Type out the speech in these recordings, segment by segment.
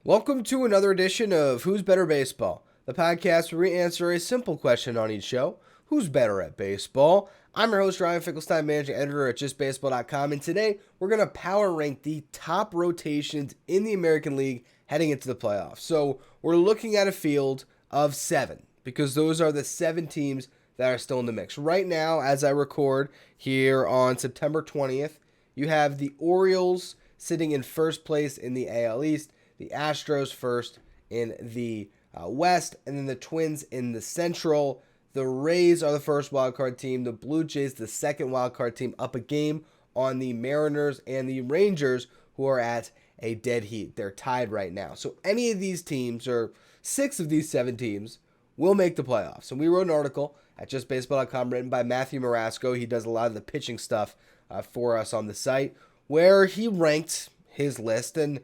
Welcome to another edition of Who's Better Baseball, the podcast where we answer a simple question on each show. Who's better at baseball? I'm your host, Ryan Finkelstein, managing editor at justbaseball.com, and today we're going to power rank the top rotations in the American League heading into the playoffs. So we're looking at a field of 7, because those are the 7 teams that are still in the mix. Right now, as I record here on September 20th, you have the Orioles sitting in first place in the AL East, the Astros first in the West, and then the Twins in the Central. The Rays are the first wildcard team. The Blue Jays, the second wildcard team, up a game on the Mariners and the Rangers, who are at a dead heat. They're tied right now. So any of these teams, or 6 of these 7 teams, will make the playoffs. And we wrote an article at justbaseball.com written by Matthew Marasco. He does a lot of the pitching stuff for us on the site, where he ranked his list. And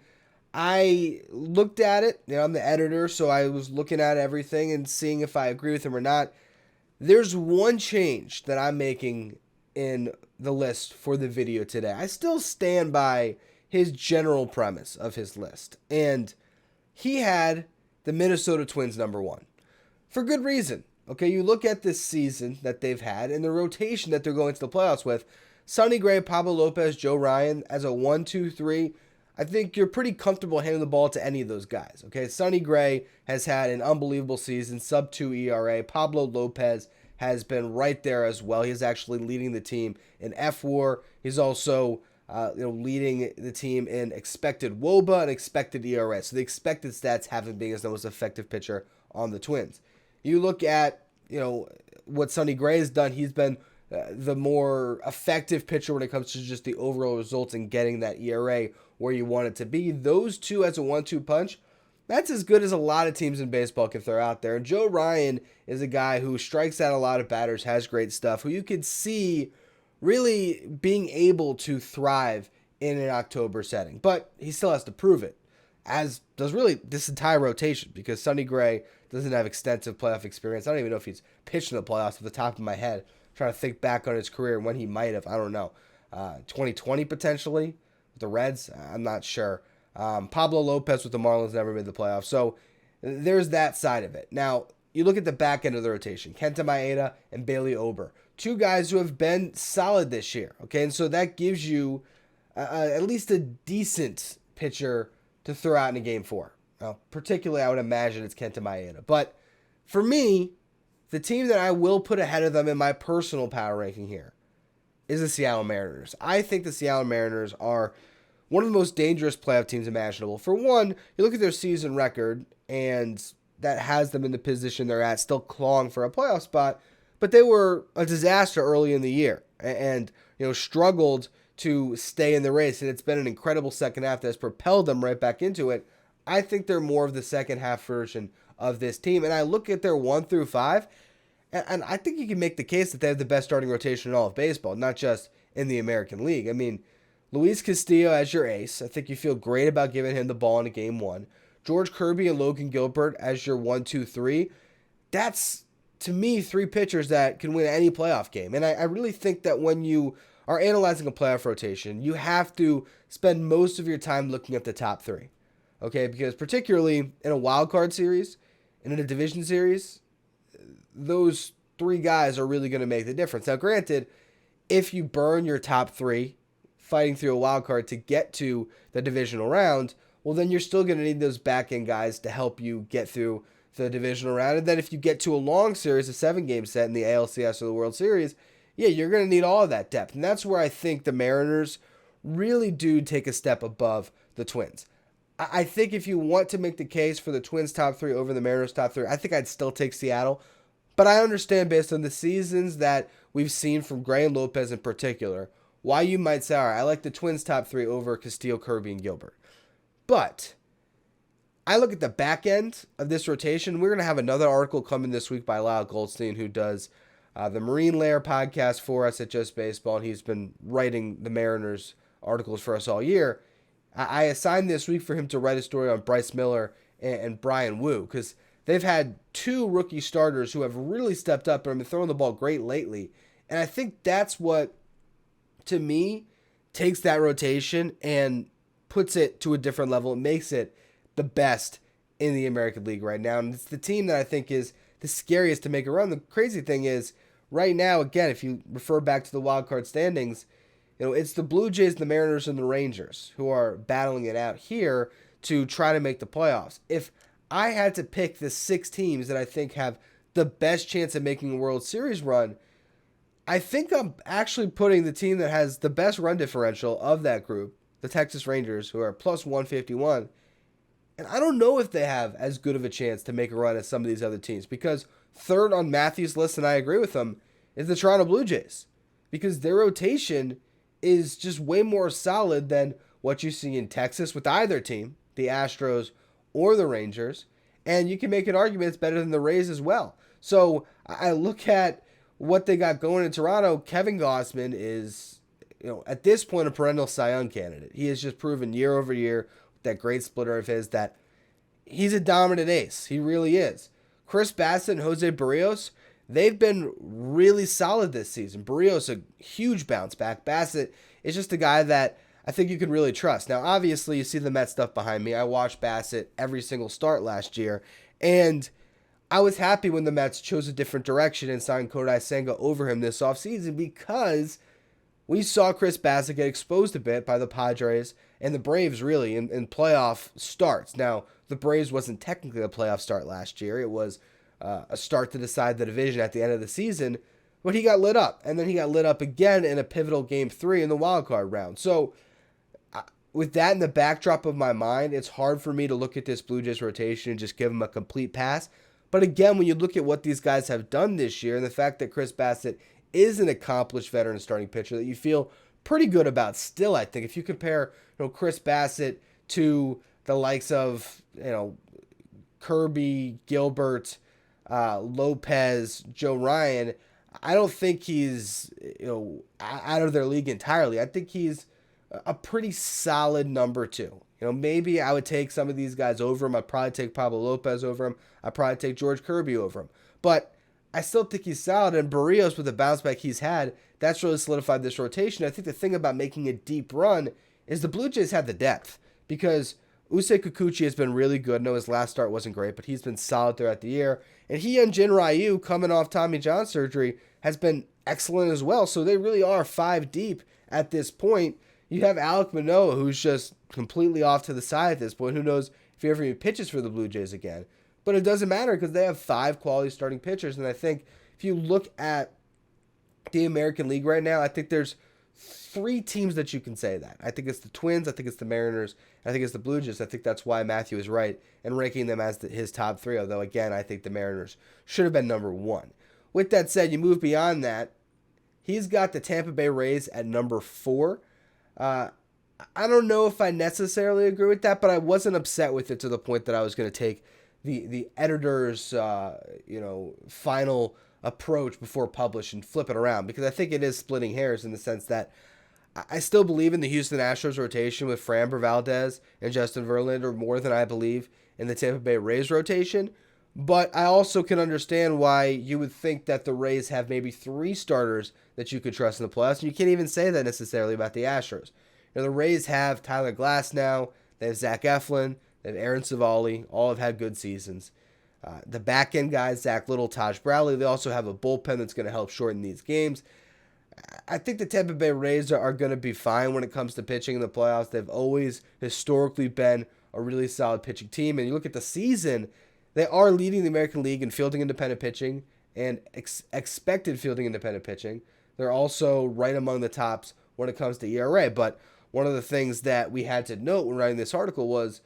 I looked at it. I'm the editor, so I was looking at everything and seeing if I agree with him or not. There's one change that I'm making in the list for the video today. I still stand by his general premise of his list. And he had the Minnesota Twins number 1. For good reason. Okay, you look at this season that they've had and the rotation that they're going to the playoffs with. Sonny Gray, Pablo Lopez, Joe Ryan as a 1, 2, 3. I think you're pretty comfortable handing the ball to any of those guys. Okay, Sonny Gray has had an unbelievable season, sub-2 ERA. Pablo Lopez has been right there as well. He's actually leading the team in FWAR. He's also leading the team in expected WOBA and expected ERA. So the expected stats haven't been as the most effective pitcher on the Twins. You look at what Sonny Gray has done. He's been the more effective pitcher when it comes to just the overall results and getting that ERA where you want it to be. Those two as a 1-2 punch, that's as good as a lot of teams in baseball can throw out there. And Joe Ryan is a guy who strikes out a lot of batters, has great stuff, who you could see really being able to thrive in an October setting. But he still has to prove it, as does really this entire rotation, because Sonny Gray doesn't have extensive playoff experience. I don't even know if he's pitched in the playoffs off the top of my head. Trying to think back on his career and when he might have. I don't know. 2020 potentially with the Reds. I'm not sure. Pablo Lopez with the Marlins never made the playoffs. So there's that side of it. Now, you look at the back end of the rotation. Kenta Maeda and Bailey Ober. 2 guys who have been solid this year. Okay, and so that gives you at least a decent pitcher to throw out in a game 4. Now, particularly, I would imagine it's Kenta Maeda. But for me, the team that I will put ahead of them in my personal power ranking here is the Seattle Mariners. I think the Seattle Mariners are one of the most dangerous playoff teams imaginable. For one, you look at their season record, and that has them in the position they're at, still clawing for a playoff spot, but they were a disaster early in the year and struggled to stay in the race, and it's been an incredible second half that's propelled them right back into it. I think they're more of the second half version of this team, and I look at their 1 through 5, and I think you can make the case that they have the best starting rotation in all of baseball, not just in the American League. I mean, Luis Castillo as your ace. I think you feel great about giving him the ball in a game 1. George Kirby and Logan Gilbert as your 1, 2, 3. That's, to me, 3 pitchers that can win any playoff game. And I really think that when you are analyzing a playoff rotation, you have to spend most of your time looking at the top 3. Okay, because particularly in a wild card series and in a division series, those 3 guys are really going to make the difference. Now, granted, if you burn your top 3 fighting through a wild card to get to the divisional round, well, then you're still going to need those back-end guys to help you get through the divisional round. And then if you get to a long series, a 7-game set in the ALCS or the World Series, yeah, you're going to need all of that depth. And that's where I think the Mariners really do take a step above the Twins. I think if you want to make the case for the Twins top 3 over the Mariners top 3, I think I'd still take Seattle. But I understand, based on the seasons that we've seen from Gray and Lopez in particular, why you might say, all right, I like the Twins top 3 over Castillo, Kirby, and Gilbert. But I look at the back end of this rotation. We're going to have another article coming this week by Lyle Goldstein, who does the Marine Layer podcast for us at Just Baseball, and he's been writing the Mariners articles for us all year. I assigned this week for him to write a story on Bryce Miller and Brian Wu, because they've had 2 rookie starters who have really stepped up and have been throwing the ball great lately. And I think that's what, to me, takes that rotation and puts it to a different level. It makes it the best in the American League right now. And it's the team that I think is the scariest to make a run. The crazy thing is, right now, again, if you refer back to the wild card standings, it's the Blue Jays, the Mariners, and the Rangers who are battling it out here to try to make the playoffs. If I had to pick the 6 teams that I think have the best chance of making a World Series run, I think I'm actually putting the team that has the best run differential of that group, the Texas Rangers, who are plus 151. And I don't know if they have as good of a chance to make a run as some of these other teams, because third on Matthew's list, and I agree with him, is the Toronto Blue Jays, because their rotation is just way more solid than what you see in Texas with either team, the Astros or the Rangers, and you can make an argument it's better than the Rays as well. So I look at what they got going in Toronto. Kevin Gausman is, at this point, a perennial Cy Young candidate. He has just proven year over year with that great splitter of his that he's a dominant ace. He really is. Chris Bassitt and Jose Barrios, they've been really solid this season. Barrios, a huge bounce back. Bassitt is just a guy that I think you can really trust. Now, obviously, you see the Mets stuff behind me. I watched Bassitt every single start last year, and I was happy when the Mets chose a different direction and signed Kodai Senga over him this offseason, because we saw Chris Bassitt get exposed a bit by the Padres and the Braves, really, in playoff starts. Now, the Braves wasn't technically a playoff start last year. It was a start to decide the division at the end of the season, but he got lit up, and then he got lit up again in a pivotal Game 3 in the wild card round. So, with that in the backdrop of my mind, it's hard for me to look at this Blue Jays rotation and just give them a complete pass. But again, when you look at what these guys have done this year and the fact that Chris Bassitt is an accomplished veteran starting pitcher that you feel pretty good about still, I think. If you compare Chris Bassitt to the likes of Kirby, Gilbert, Lopez, Joe Ryan, I don't think he's out of their league entirely. I think he's a pretty solid number 2. Maybe I would take some of these guys over him. I'd probably take Pablo Lopez over him. I'd probably take George Kirby over him. But I still think he's solid. And Barrios, with the bounce back he's had, that's really solidified this rotation. I think the thing about making a deep run is the Blue Jays have the depth, because Usei Kikuchi has been really good. No, his last start wasn't great, but he's been solid throughout the year. And he and Jin Ryu, coming off Tommy John surgery, has been excellent as well. So they really are 5 deep at this point. You have Alek Manoah, who's just completely off to the side at this point. Who knows if he ever even pitches for the Blue Jays again. But it doesn't matter, because they have 5 quality starting pitchers. And I think if you look at the American League right now, I think there's 3 teams that you can say that. I think it's the Twins, I think it's the Mariners, and I think it's the Blue Jays. I think that's why Matthew is right in ranking them as his top 3, although, again, I think the Mariners should have been number 1. With that said, you move beyond that. He's got the Tampa Bay Rays at number 4. I don't know if I necessarily agree with that, but I wasn't upset with it to the point that I was going to take the editor's final approach before publish and flip it around, because I think it is splitting hairs in the sense that I still believe in the Houston Astros rotation with Framber Valdez and Justin Verlander more than I believe in the Tampa Bay Rays rotation. But I also can understand why you would think that the Rays have maybe 3 starters that you could trust in the playoffs. And you can't even say that necessarily about the Astros. The Rays have Tyler Glass now. They have Zach Eflin. They have Aaron Savali. All have had good seasons. The back-end guys, Zach Little, Taj Bradley, they also have a bullpen that's going to help shorten these games. I think the Tampa Bay Rays are going to be fine when it comes to pitching in the playoffs. They've always historically been a really solid pitching team. And you look at the season, they are leading the American League in fielding independent pitching and expected fielding independent pitching. They're also right among the tops when it comes to ERA. But one of the things that we had to note when writing this article was,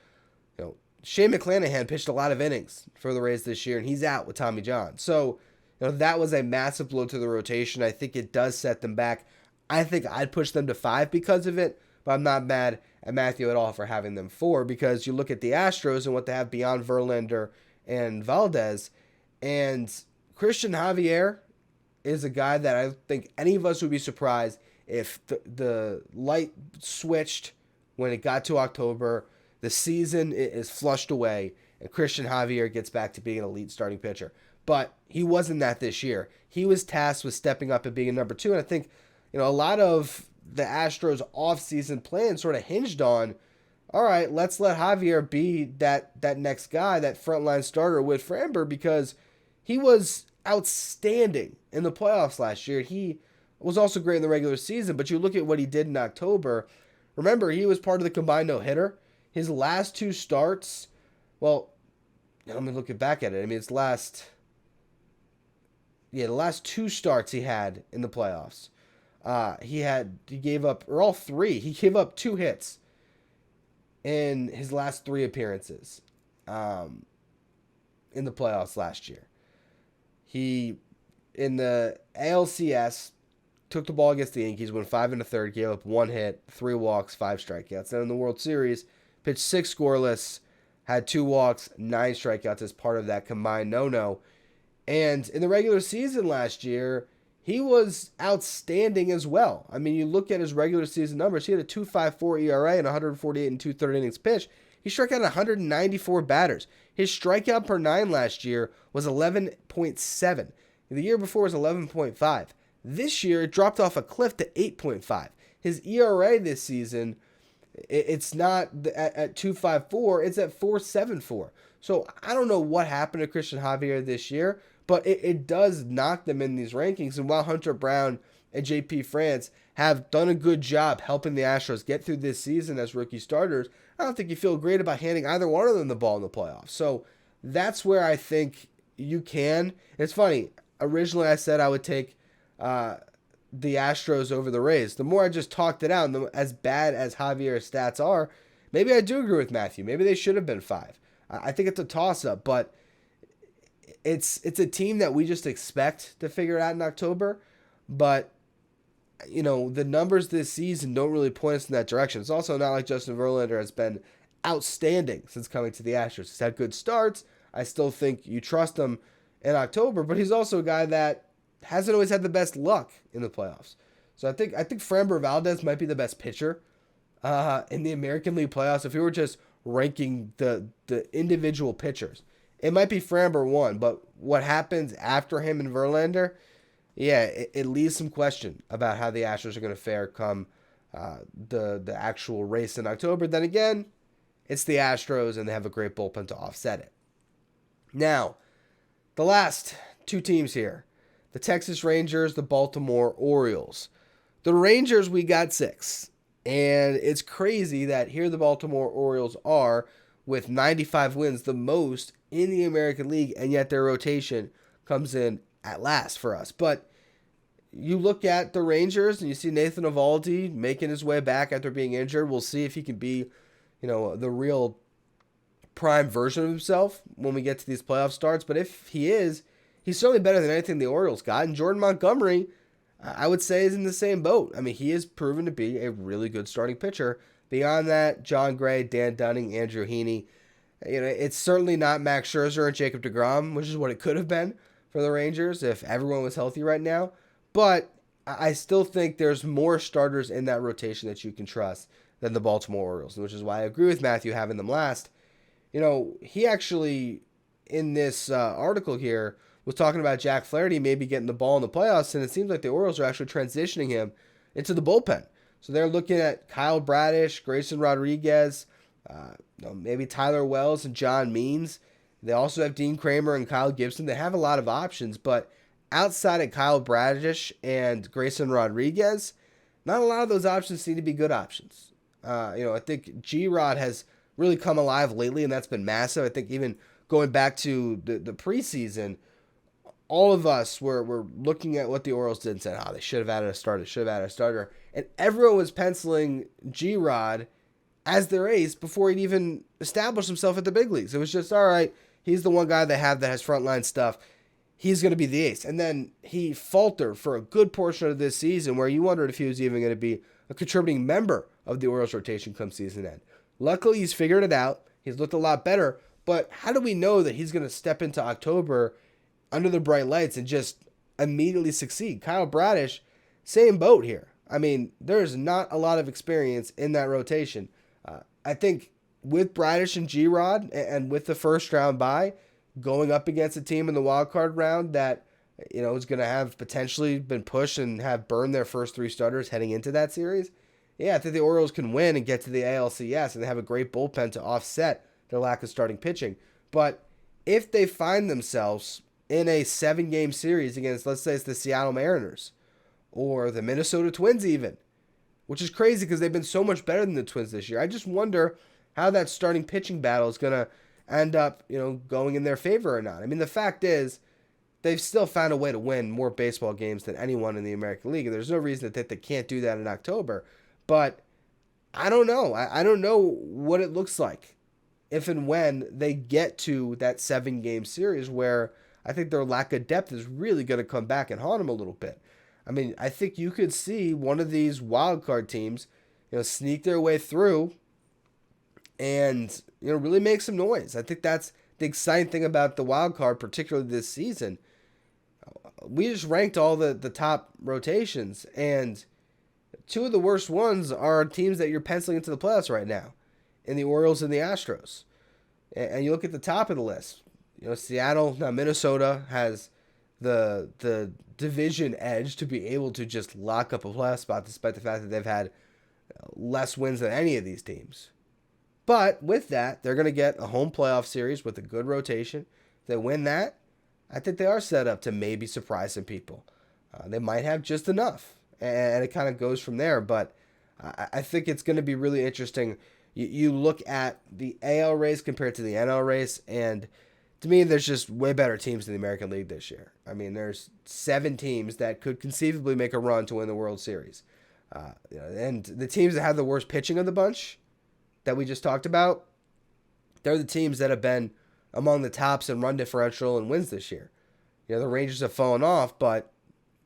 Shane McClanahan pitched a lot of innings for the Rays this year, and he's out with Tommy John. So, that was a massive blow to the rotation. I think it does set them back. I think I'd push them to 5 because of it, but I'm not mad at Matthew at all for having them 4, because you look at the Astros and what they have beyond Verlander and Valdez, and Christian Javier is a guy that I think any of us would be surprised if the light switched when it got to October, the season is flushed away, and Christian Javier gets back to being an elite starting pitcher. But he wasn't that this year. He was tasked with stepping up and being a number 2, and I think a lot of the Astros' offseason plan sort of hinged on all right, let's let Javier be that next guy, that frontline starter with Framber, because he was outstanding in the playoffs last year. He was also great in the regular season, but you look at what he did in October. Remember, he was part of the combined no-hitter. His last two starts, well, let me look back at it. I mean, the last two starts he had in the playoffs. He gave up, or all three, he gave up 2 hits in his last 3 appearances in the playoffs last year. He, in the ALCS, took the ball against the Yankees, went 5 1/3, gave up 1 hit, 3 walks, 5 strikeouts. Then in the World Series, pitched 6 scoreless, had 2 walks, 9 strikeouts as part of that combined no-no. And in the regular season last year, he was outstanding as well. I mean, you look at his regular season numbers, he had a 2.54 ERA and 148 and 2/3 innings pitched. He struck out 194 batters. His strikeout per 9 last year was 11.7. The year before was 11.5. This year, it dropped off a cliff to 8.5. His ERA this season, it's not at 2.54, it's at 4.74. So I don't know what happened to Christian Javier this year, but it does knock them in these rankings. And while Hunter Brown and JP France have done a good job helping the Astros get through this season as rookie starters, I don't think you feel great about handing either one of them the ball in the playoffs. So that's where I think you can. It's funny. Originally, I said I would take the Astros over the Rays. The more I just talked it out, and as bad as Javier's stats are, maybe I do agree with Matthew. Maybe they should have been 5. I think it's a toss-up, but it's a team that we just expect to figure it out in October. But, you know, the numbers this season don't really point us in that direction. It's also not like Justin Verlander has been outstanding since coming to the Astros. He's had good starts. I still think you trust him in October, but he's also a guy that hasn't always had the best luck in the playoffs. So I think Framber Valdez might be the best pitcher in the American League playoffs. If we were just ranking the individual pitchers, it might be Framber 1, but what happens after him and Verlander, yeah, it leaves some question about how the Astros are going to fare come the actual race in October. Then again, it's the Astros, and they have a great bullpen to offset it. Now, the last 2 teams here, the Texas Rangers, the Baltimore Orioles. The Rangers, we got 6. And it's crazy that here the Baltimore Orioles are with 95 wins, the most in the American League, and yet their rotation comes in at last for us. But you look at the Rangers and you see Nathan Eovaldi making his way back after being injured. We'll see if he can be, you know, the real prime version of himself when we get to these playoff starts. But if he is, he's certainly better than anything the Orioles got. And Jordan Montgomery, I would say, is in the same boat. I mean, he has proven to be a really good starting pitcher. Beyond that, John Gray, Dan Dunning, Andrew Heaney. You know, it's certainly not Max Scherzer and Jacob deGrom, which is what it could have been for the Rangers if everyone was healthy right now. But I still think there's more starters in that rotation that you can trust than the Baltimore Orioles, which is why I agree with Matthew having them last. You know, he actually, in this article here, was talking about Jack Flaherty maybe getting the ball in the playoffs, and it seems like the Orioles are actually transitioning him into the bullpen. So they're looking at Kyle Bradish, Grayson Rodriguez, maybe Tyler Wells and John Means. They also have Dean Kramer and Kyle Gibson. They have a lot of options, but outside of Kyle Bradish and Grayson Rodriguez, not a lot of those options seem to be good options. I think G-Rod has really come alive lately, and that's been massive. I think even going back to the preseason, all of us were looking at what the Orioles did and said, they should have added a starter. And everyone was penciling G-Rod as their ace before he'd even established himself at the big leagues. It was just, all right, he's the one guy they have that has frontline stuff. He's going to be the ace. And then he faltered for a good portion of this season where you wondered if he was even going to be a contributing member of the Orioles rotation come season end. Luckily, he's figured it out. He's looked a lot better. But how do we know that he's going to step into October under the bright lights and just immediately succeed? Kyle Bradish, same boat here. I mean, there's not a lot of experience in that rotation. I think with Bradish and G-Rod and with the first round bye, going up against a team in the wild card round that, is going to have potentially been pushed and have burned their first 3 starters heading into that series, yeah, I think the Orioles can win and get to the ALCS and they have a great bullpen to offset their lack of starting pitching. But if they find themselves in a 7-game series against, let's say it's the Seattle Mariners or the Minnesota Twins even, which is crazy because they've been so much better than the Twins this year. I just wonder how that starting pitching battle is going to end up, going in their favor or not. I mean, the fact is, they've still found a way to win more baseball games than anyone in the American League. And there's no reason to think they can't do that in October. But I don't know. I don't know what it looks like if and when they get to that 7-game series where I think their lack of depth is really going to come back and haunt them a little bit. I mean, I think you could see one of these wild card teams, sneak their way through and, really make some noise. I think that's the exciting thing about the wild card, particularly this season. We just ranked all the top rotations, and two of the worst ones are teams that you're penciling into the playoffs right now, in the Orioles and the Astros. And you look at the top of the list. Seattle, now Minnesota has the division edge to be able to just lock up a playoff spot despite the fact that they've had less wins than any of these teams. But with that, they're going to get a home playoff series with a good rotation. If they win that, I think they are set up to maybe surprise some people. They might have just enough, and it kind of goes from there. But I think it's going to be really interesting. You look at the AL race compared to the NL race, and to me, there's just way better teams in the American League this year. I mean, there's 7 teams that could conceivably make a run to win the World Series. And the teams that have the worst pitching of the bunch that we just talked about, they're the teams that have been among the tops in run differential and wins this year. The Rangers have fallen off, but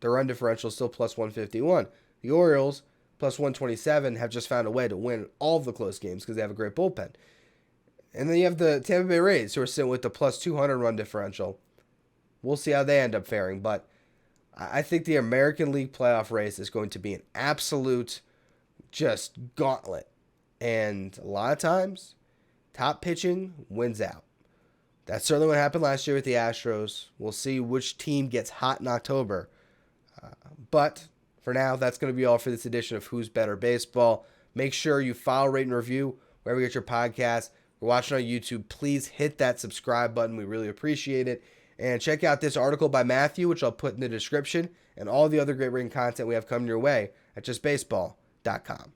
their run differential is still plus 151. The Orioles, plus 127, have just found a way to win all of the close games because they have a great bullpen. And then you have the Tampa Bay Rays, who are sitting with the plus 200 run differential. We'll see how they end up faring, but I think the American League playoff race is going to be an absolute just gauntlet. And a lot of times, top pitching wins out. That's certainly what happened last year with the Astros. We'll see which team gets hot in October. But for now, that's going to be all for this edition of Who's Better Baseball. Make sure you follow, rate, and review wherever you get your podcast. If you're watching on YouTube, please hit that subscribe button. We really appreciate it. And check out this article by Matthew, which I'll put in the description, and all the other great written content we have coming your way at justbaseball.com.